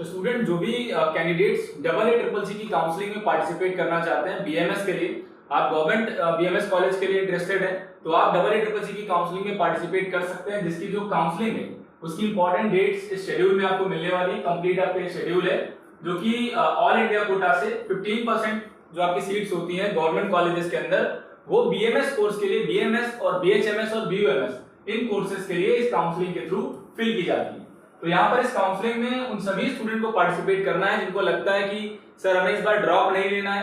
तो स्टूडेंट जो भी candidates double A triple C की काउंसलिंग में पार्टिसिपेट करना चाहते हैं बीएमएस के लिए, आप गवर्नमेंट बीएमएस कॉलेज के लिए इंटरेस्टेड है तो आप डबल ए ट्रिपल सी की काउंसलिंग में पार्टिसिपेट कर सकते हैं, जिसकी जो काउंसलिंग है उसकी इंपॉर्टेंट डेट्स इस शेड्यूल में आपको मिलने वाली है। कंप्लीट आपका शेड्यूल है जो कि ऑल इंडिया कोटा से 15% जो आपकी सीट्स होती हैं गवर्नमेंट कॉलेजेस के अंदर, वो बीएमएस कोर्स के लिए बीएमएस और बीएचएमएस और बीयूएमएस इन कोर्सेज के लिए इस काउंसलिंग के थ्रू फिल की जाती है। तो यहाँ पर इस काउंसलिंग में उन सभी स्टूडेंट को पार्टिसिपेट करना है जिनको लगता है कि सर हमें इस बार ड्रॉप नहीं लेना है,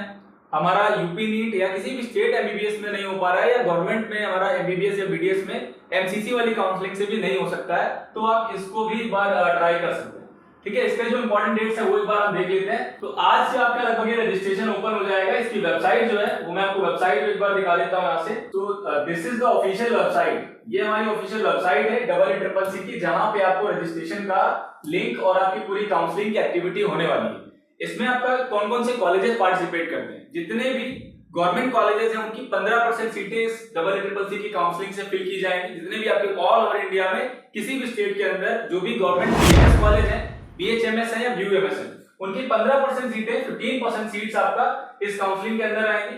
हमारा यूपी नीट या किसी भी स्टेट एमबीबीएस में नहीं हो पा रहा है या गवर्नमेंट में हमारा एमबीबीएस या बीडीएस में एमसीसी वाली काउंसलिंग से भी नहीं हो सकता है, तो आप इसको भी एक बार ट्राई कर सकते हैं। ठीक है, इसके जो इंपॉर्टेंट डेट्स है वो एक बार हम देख लेते हैं। तो आज से आपका लगभग ये रजिस्ट्रेशन ओपन हो जाएगा। इसकी वेबसाइट जो है वो मैं आपको वेबसाइट एक बार दिखा देता हूं यहाँ से। तो this is the official website, ये हमारी ऑफिशियल वेबसाइट है डबल ए ट्रिपल सी की, जहां पे आपको रजिस्ट्रेशन का लिंक और आपकी पूरी काउंसलिंग की एक्टिविटी होने वाली है। इसमें आपका कौन कौन से कॉलेजेस पार्टिसिपेट करते हैं, जितने भी गवर्नमेंट कॉलेजेस हैं उनकी 15% सीटें इस डबल ए ट्रिपल सी की काउंसलिंग से फिल की जाएंगी। जितने भी आपके ऑल ओवर इंडिया में किसी भी स्टेट के अंदर जो भी गवर्नमेंट बीएमएस कॉलेज है, बीएचएमएस है या बीयूएमएस है, उनकी 15% सीटें 15% सीट्स आपका इस काउंसलिंग के अंदर आएंगी।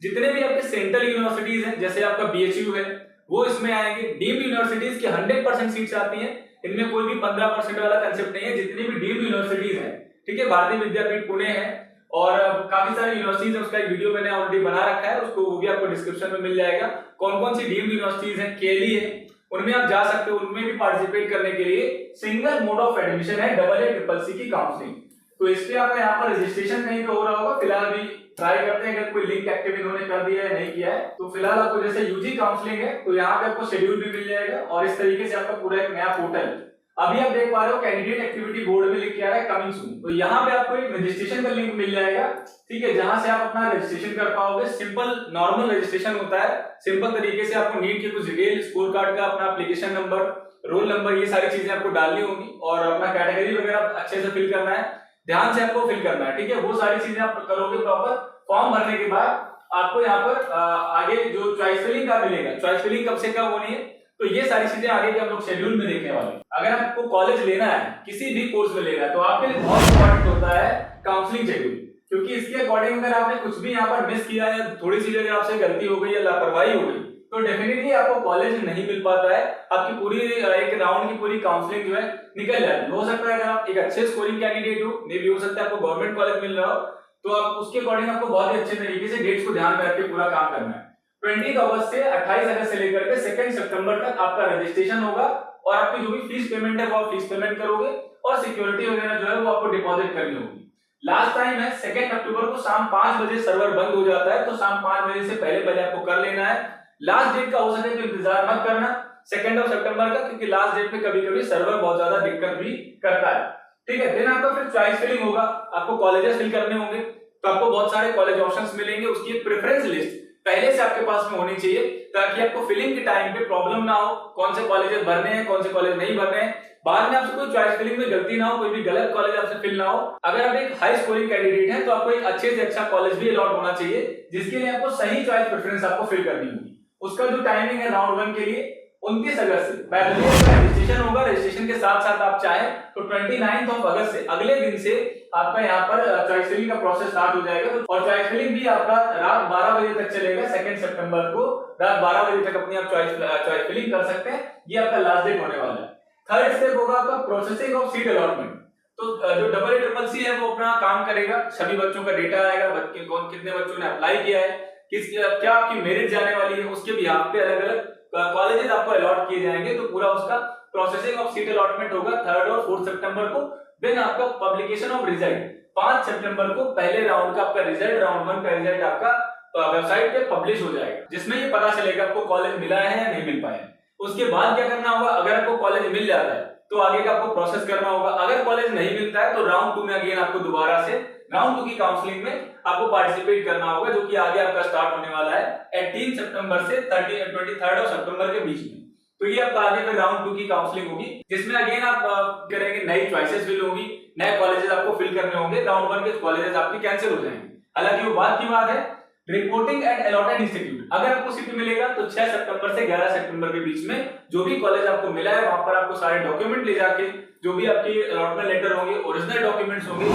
जितने भी आपके सेंट्रल यूनिवर्सिटीज हैं जैसे आपका बीएचयू है वो इसमें आएंगे। डीम्ड यूनिवर्सिटीज की 100% सीट्स आती हैं, इनमें कोई भी 15% वाला कंसेप्ट नहीं है। जितनी भी डीम्ड यूनिवर्सिटीज हैं, ठीक है, भारतीय विद्यापीठ पुणे है और काफी सारी यूनिवर्सिटीज है, उसका एक वीडियो मैंने ऑलरेडी बना रखा है, उसको वो भी आपको डिस्क्रिप्शन में मिल जाएगा। कौन कौन सी डीम्ड यूनिवर्सिटीज हैं, केली है, उनमें आप जा सकते हो, उनमें भी पार्टिसिपेट करने के लिए सिंगल मोड ऑफ एडमिशन है डबल ए ट्रिपल सी की काउंसलिंग। तो इसके आपका यहाँ पर रजिस्ट्रेशन कहीं पे हो रहा होगा, फिलहाल भी ट्राई करते हैं अगर कोई लिंक एक्टिव इन्होंने कर दिया है नहीं किया है। तो फिलहाल आपको जैसे यूजी काउंसलिंग है तो यहाँ पे आपको शेड्यूल भी मिल जाएगा और इस तरीके से आपका पूरा एक नया पोर्टल अभी आप देख पा रहे हो कैंडिडेट एक्टिविटी बोर्ड में लिख के आ रहा है कमिंग सून। तो यहाँ पे आपको एक रजिस्ट्रेशन का लिंक मिल जाएगा, ठीक है, जहां से आप अपना रजिस्ट्रेशन कर पाओगे। सिंपल नॉर्मल रजिस्ट्रेशन होता है, सिंपल तरीके से आपको नीट के कुछ डिटेल, स्कोर कार्ड का अपना एप्लीकेशन नंबर, रोल नंबर, ये सारी चीजें आपको डालनी होगी और अपना कैटेगरी वगैरह अच्छे से फिल करना है, ध्यान से आपको फिल करना है, ठीक है। वो सारी चीजें आप करोगे प्रॉपर। फॉर्म भरने के बाद आपको यहाँ पर आगे जो चॉइस फिलिंग का मिलेगा, चॉइस फिलिंग कब से कब होनी है, तो ये सारी चीजें आगे के हम लोग शेड्यूल में देखने वाले हैं। अगर आपको कॉलेज लेना है, किसी भी कोर्स में लेना है, तो आपके लिए बहुत इंपॉर्टेंट होता है काउंसलिंग शेड्यूल, क्योंकि इसके अकॉर्डिंग अगर आपने कुछ भी यहाँ पर मिस किया है, थोड़ी सी अगर आपसे गलती हो गई या लापरवाही हो गई, तो डेफिनेटली आपको कॉलेज नहीं मिल पाता है। आपकी पूरी एक राउंड की पूरी काउंसलिंग जो है निकल जाती है। हो सकता है अगर आप एक अच्छे स्कोरिंग कैंडिडेट हो, मे भी हो सकता है आपको गवर्नमेंट कॉलेज मिल रहा हो, तो आप उसके अकॉर्डिंग आपको बहुत ही अच्छे तरीके से डेट्स को ध्यान में रख के पूरा काम करना है। 20 अगस्त से 28 अगस्त से लेकर के 2 सितंबर तक आपका रजिस्ट्रेशन होगा और आपकी जो भी फीस पेमेंट है वो आप फीस पेमेंट करोगे और सिक्योरिटी वगैरह जो है वो आपको डिपॉजिट करनी होगी। लास्ट टाइम है 2 अक्टूबर को शाम 5 बजे सर्वर बंद हो जाता है, तो शाम 5 बजे से पहले आपको कर लेना है। लास्ट डेट का हो सके तो इंतजार मत करना 2 सितंबर का, क्योंकि लास्ट डेट पे कभी-कभी सर्वर बहुत ज्यादा दिक्कत भी करता है, ठीक है। देन आपका फिर चॉइस फिलिंग होगा, आपको कॉलेजेस फिल करने होंगे, तो आपको बहुत सारे कॉलेज ऑप्शंस मिलेंगे। उसकी एक प्रेफरेंस लिस्ट पहले से आपके पास में होनी चाहिए ताकि आपको फिलिंग के टाइम पे प्रॉब्लम ना हो, कौन से कॉलेजेस भरने हैं, कौन से कॉलेज नहीं भरने हैं, बाद में आपसे कोई चॉइस फिलिंग में गलती ना हो, कोई भी गलत कॉलेज आपसे फिल ना हो। अगर आप एक हाई स्कोरिंग कैंडिडेट हैं तो आपको एक अच्छे से अच्छा कॉलेज भी अलॉट होना चाहिए, जिसके लिए आपको सही चॉइस प्रेफरेंस आपको फिल करनी होगी। उसका जो टाइमिंग है राउंड 1 के लिए 29 अगस्त से पहले रजिस्ट्रेशन होगा। रजिस्ट्रेशन के साथ साथ आप चाहें तो 29 अगस्त से अगले दिन से आपका यहाँ पर चॉइस फिलिंग का प्रोसेस स्टार्ट हो जाएगा। और चॉइस फिलिंग भी आपका रात 12 बजे तक चलेगा। 2 सितंबर को रात 12 बजे तक अपनी आप चॉइस फिलिंग कर सकते हैं। ये आपका लास्ट डेट होने वाला है। थर्ड स्टेप होगा आपका प्रोसेसिंग ऑफ सीट अलॉटमेंट। तो जो डबल ए ट्रिपल सी है वो अपना काम करेगा, सभी बच्चों का डेटा आएगा, कितने बच्चों ने अप्लाई किया है, क्या आपकी मेरिट जाने वाली है, उसके बिहाफ पे अलग अलग कॉलेजेस आपको अलॉट किए जाएंगे। तो पूरा उसका प्रोसेसिंग ऑफ सीट अलॉटमेंट होगा 3 और 4 सितंबर को। देन आपका पब्लिकेशन ऑफ रिजल्ट 5 सितंबर को पहले राउंड का आपका रिजल्ट, राउंड 1 का रिजल्ट आपका वेबसाइट पे पब्लिश हो जाएगा, जिसमें ये पता चलेगा आपको कॉलेज मिला है या नहीं मिल पाया। उसके बाद क्या करना होगा, अगर आपको कॉलेज मिल जाता है तो आगे का आपको प्रोसेस करना होगा। अगर कॉलेज नहीं मिलता है तो राउंड 2 में अगेन आपको दोबारा से राउंड 2 की काउंसलिंग में आपको पार्टिसिपेट करना होगा, जो कि आगे आपका स्टार्ट होने वाला है 18 सितंबर से 23 सितंबर के बीच में। तो ये आपका आगे फिर राउंड 2 की काउंसलिंग होगी, जिसमें अगेन आप करेंगे, नई चॉइसेस फिल होगी, नए कॉलेजेस आपको फिल करने होंगे। राउंड 1 के कॉलेजेस आपके कैंसिल हो जाएंगे। हालांकि वो बात की बात है, रिपोर्टिंग एट अलॉटेड इंस्टीट्यूट, अगर आपको सीट मिलेगा तो 6 सितंबर से 11 सितंबर के बीच में जो भी कॉलेज आपको मिला है वहां पर आपको सारे डॉक्यूमेंट ले जाके जो भी आपके अलॉटमेंट लेटर होंगे, ओरिजिनल डॉक्यूमेंट्स होंगे,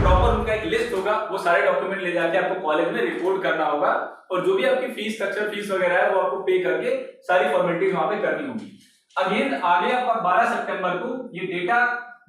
प्रॉपर उनका एक लिस्ट होगा, वो सारे डॉक्यूमेंट ले जाके आपको कॉलेज में रिपोर्ट करना होगा और जो भी आपकी फीस स्ट्रक्चर फीस वगैरह है वो आपको पे करके सारी फॉर्मेलिटीज वहां पे करनी होगी। अगेन आगे आपका 12 सितंबर को ये डेटा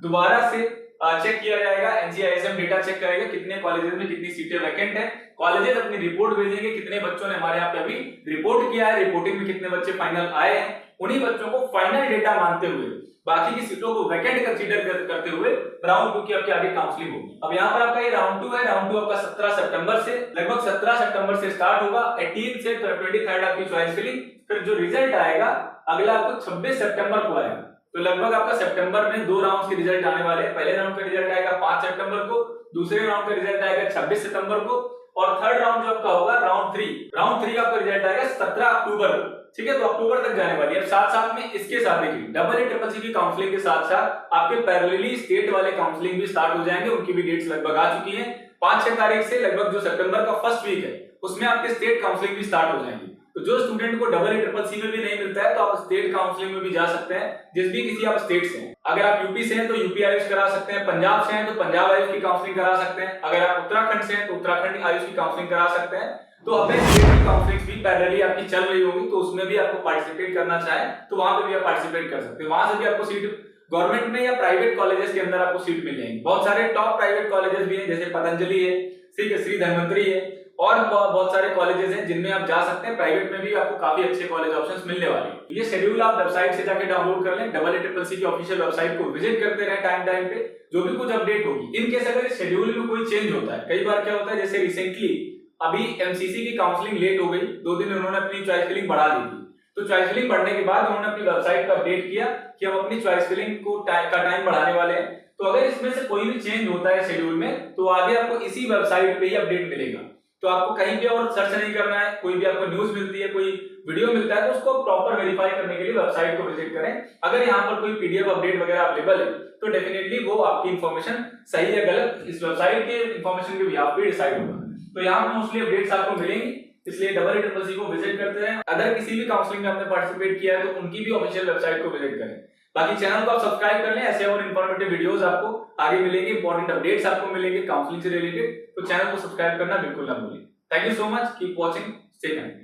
दोबारा से चेक किया जाएगा, एनसीआईएसएम डेटा चेक करेगा कितने कॉलेजेस में कितनी सीटें वैकेंट है, कॉलेजेस अपनी रिपोर्ट भेजेंगे कितने बच्चों ने हमारे यहाँ पे अभी रिपोर्ट किया है, रिपोर्टिंग में कितने बच्चे फाइनल आए हैं, उन्हीं बच्चों को फाइनल डेटा मानते हुए बाकी की सीटों को वैकेंट कंसीडर करते हुए राउंड 2 की आपकी आगे काउंसलिंग होगी। अब यहाँ पर आपका ये राउंड 2 है, राउंड 2 आपका 17 सितंबर से लगभग 17 सितंबर से स्टार्ट होगा, 18 से 23 आपकी चॉइस फिलिंग, फिर जो रिजल्ट आएगा अगला आपको 26 सितंबर को आएगा। तो लगभग आपका सितंबर में 2 राउंड के रिजल्ट आने वाले हैं। पहले राउंड का रिजल्ट आएगा 5 सितंबर को, दूसरे राउंड का रिजल्ट आएगा 26 सितंबर को और थर्ड राउंड जो आपका होगा राउंड 3 का आपका रिजल्ट आएगा 17 अक्टूबर को। ठीक है, तो अक्टूबर तक जाने वाली है। अब साथ में इसके साथ देखिए डबल ए की काउंसलिंग के साथ साथ आपके पैरेलली स्टेट वाले काउंसलिंग भी स्टार्ट हो जाएंगे, उनकी भी डेट्स लगभग आ चुकी हैं। 5-6 तारीख से लगभग जो सितंबर का फर्स्ट वीक है उसमें आपके स्टेट काउंसलिंग भी स्टार्ट हो जाएंगे। तो जो स्टूडेंट को डबल ए में भी नहीं मिलता है तो आप स्टेट काउंसलिंग में भी जा सकते हैं, जिस भी किसी आप स्टेट से हैं। अगर आप यूपी से हैं तो यूपी आयुष करा सकते हैं, पंजाब से हैं तो पंजाब आयुष की काउंसलिंग करा सकते हैं, अगर आप उत्तराखंड से हैं तो उत्तराखंड आयुष की काउंसलिंग करा सकते हैं। तो अपने स्टेट की काउंसलिंग भी पैरेलली आपकी चल रही होगी, तो उसमें भी आपको पार्टिसिपेट करना चाहे तो वहां पे भी आप पार्टिसिपेट कर सकते हैं। वहां से भी आपको सीट गवर्नमेंट में या प्राइवेट कॉलेजेस के अंदर आपको सीट मिल जाएंगी। बहुत सारे टॉप प्राइवेट कॉलेजेस भी हैं, जैसे पतंजलि है, श्री धन्वंतरी है और बहुत सारे कॉलेजेस हैं जिनमें आप जा सकते हैं। प्राइवेट में भी आपको काफी अच्छे कॉलेज ऑप्शंस मिलने वाले हैं। ये शेड्यूल आप वेबसाइट से जाके डाउनलोड कर लें, डबल ए की ऑफिशियल वेबसाइट को विजिट करते रहें टाइम पे, जो भी कुछ अपडेट होगी। इन केस अगर शेड्यूल में कोई चेंज होता है, कई बार क्या होता है जैसे रिसेंटली अभी एमसीसी की काउंसलिंग लेट हो गई, 2 दिन उन्होंने अपनी चॉइस फिलिंग बढ़ा दी थी, तो चॉइस फिलिंग बढ़ने के बाद उन्होंने अपनी वेबसाइट पर अपडेट किया कि हम अपनी चॉइस फिलिंग को टाइम बढ़ाने वाले हैं। तो अगर इसमें से कोई भी चेंज होता है शेड्यूल में तो आगे आपको इसी वेबसाइट पे ही अपडेट मिलेगा। तो आपको कहीं भी और सर्च नहीं करना है, कोई भी आपको न्यूज मिलती है, कोई वीडियो मिलता है तो उसको प्रॉपर वेरीफाई करने के लिए वेबसाइट को विजिट करें। अगर यहाँ पर कोई पीडीएफ अपडेट वगैरह अवेलेबल है तो डेफिनेटली वो आपकी इंफॉर्मेशन सही है गलत इस वेबसाइट के इंफॉर्मेशन के बिहाफ पे डिसाइड होगा। तो यहाँ पर मोस्टली अपडेट्स आपको मिलेंगी, इसलिए डबल ए को विजिट करते रहें। अगर किसी भी काउंसलिंग में आपने पार्टिसिपेट किया है तो उनकी भी ऑफिशियल वेबसाइट को विजिट करें। बाकी चैनल को आप सब्सक्राइब कर लें, ऐसे और इन्फॉर्मेटिव वीडियोस आपको आगे मिलेंगे, इंपॉर्टेंट अपडेट्स आपको मिलेंगे काउंसलिंग से रिलेटेड, तो चैनल को सब्सक्राइब करना बिल्कुल ना भूलें। Thank you so much. Keep watching. Stay connected.